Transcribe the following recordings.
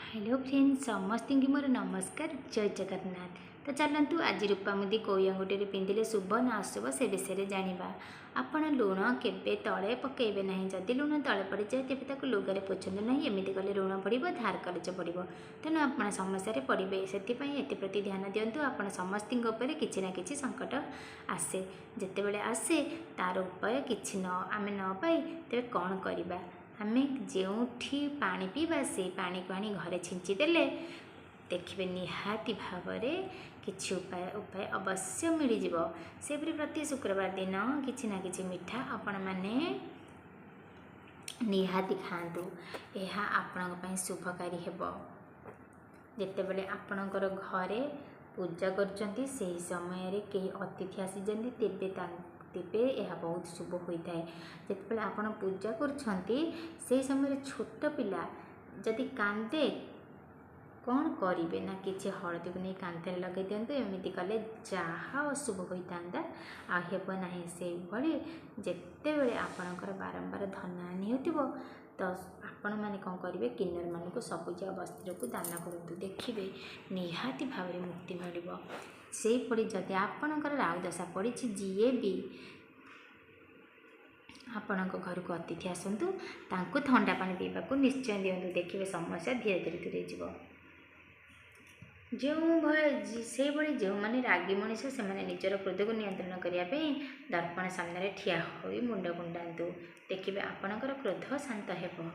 Hello friends समस्त की मोर नमस्कार जय जगन्नाथ। तो चलतु आज रूपामुदी कौ अंगुठी पिंधिले शुभ ना अशुभ से विषय में जाना। आपण लुण केवे तले पकेबे ना, जदि लुण तले पड़ जाए तेज लुगारे पोछंतु ना, एमती कले लुण पड़ धार खर्च पड़ो, तेणु आप समस्या पड़े से प्रति ध्यान दिंतु। आप समस्त किसी ना कि संकट आसे, जिते बड़े आसे तार उपाय कि आम न पाई तेज कौन करवा। आम जो पा पीवा से पानी को आनी घरे छिंचीदेले देखिए निहाती भाव किसी उपाय अवश्य मिल जाव। सेपरी प्रति शुक्रवार दिन किसी ना कि मिठा आपण मैंने निहाती खातु, यह आपण शुभकारी हेब। जितेबले आपणकर घरे पूजा कर समय कई अतिथि आसी तेबे यह बहुत शुभ होता है। जितेबले आप पूजा कर समय छोट पिला जदि कांदे कौन करेंगे ना, किसी हलदी को नहीं कांधे लगे दिंतु, एमती कले जहाँ अशुभ होता आब ना से भाई। जिते बड़े आपणकर बारंबार धन हानि हो तो आपण मैंने कौन करेंगे, किन्नर मान को सबुजा वस्त्र को दान करूँ, देखिए निहाती भाव मुक्ति मिल। से पड़ी जदि आपणकर राहु दशा पड़ी जीए भी आपण घर को अतिथि आसतु तांको ठंडा पानी पीवा को निश्चय दिंतु, देखिए समस्या धीरे धीरे दूरे जीव। जो से भाई जो मैंने रागी मनीष से निजर क्रोध को नियंत्रण करने दर्पण सामने ठिया हो मुंड कुंडातु, देखिए आपणकर क्रोध शांत हेब।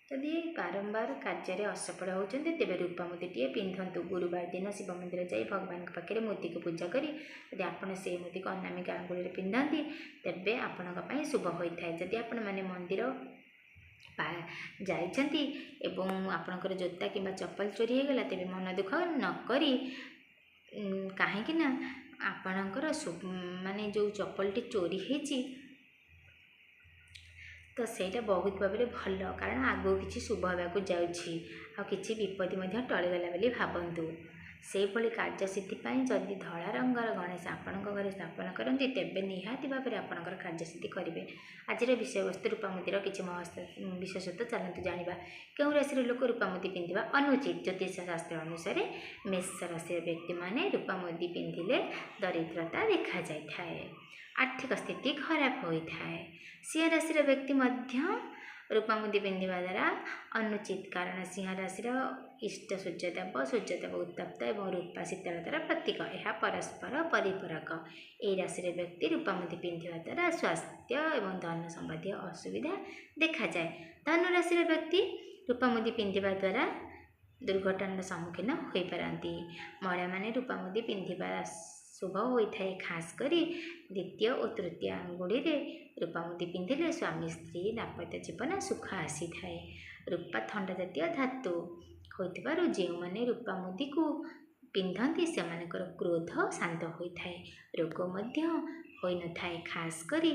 जदि बारंबार कार्य असफल होती तेज रूपामुदी टे पिंधतु। गुरुवार दिन शिव मंदिर जाई भगवान पाखे मोदी को पूजा करी यदि आपड़ से मोदी को अनामिका आंगुली पिंधती तेबे आपण शुभ होता है। जदि आपण मैंने मंदिर जाइछंती एवं आपणकर जोता कि चप्पल चोरी हो गला तेबे मन दुख नक कहीं आपणकर माने जो चप्पलटी चोरी होती तो सहीटा बहुत भाव भल, कारण आगू किसी शुभ होगा जाऊँगी आ कि विपत्ति टलीगला बोली भावतु। से भली कार्यसिद्धि जदि धला रंगर गणेश आपण घर स्थापन करते तेबे निहाती भाव में आपणकर कार्यसिद्धि करेंगे। आज विषय वस्तु रूपामुदीर किसी विशेषत्व चलतु जाना। क्यों राशि लोक रूपामुदी पिंधा अनुचित? ज्योतिष शास्त्र अनुसार मेष राशि व्यक्ति माने रूपामुदी पिंधिले दरिद्रता देखा जाए, आर्थिक स्थिति खराब होता है। सिंह राशि व्यक्ति रूपामुदी पिंधा द्वारा अनुचित, कारण सिंह राशि इष्ट सूर्यदेव उत्तप्त और रूपा शीतलतार प्रतीक, यह परस्पर परिपूरक। ए राशि व्यक्ति रूपामुदी पिंधा द्वारा स्वास्थ्य और धन संबंधी असुविधा देखा जाए। धनु राशि व्यक्ति रूपामुदी पिंधा द्वारा दुर्घटनार सम्मुखीन हो पारती। महिला माने रूपामुदी पिंधा शुभ होता है, खास करी द्वितीय और तृतीय आंगुड़ी रूपामुदी पिंधिले स्वामी स्त्री दाम्पत्य जीवन सुख आसी थाए। रूपा थंडा जातीय धातु होइतिबारु जो माने रूपामुदी को पिंधती से क्रोध शांत होता है, रोग मध्य होई न थाए, खास करी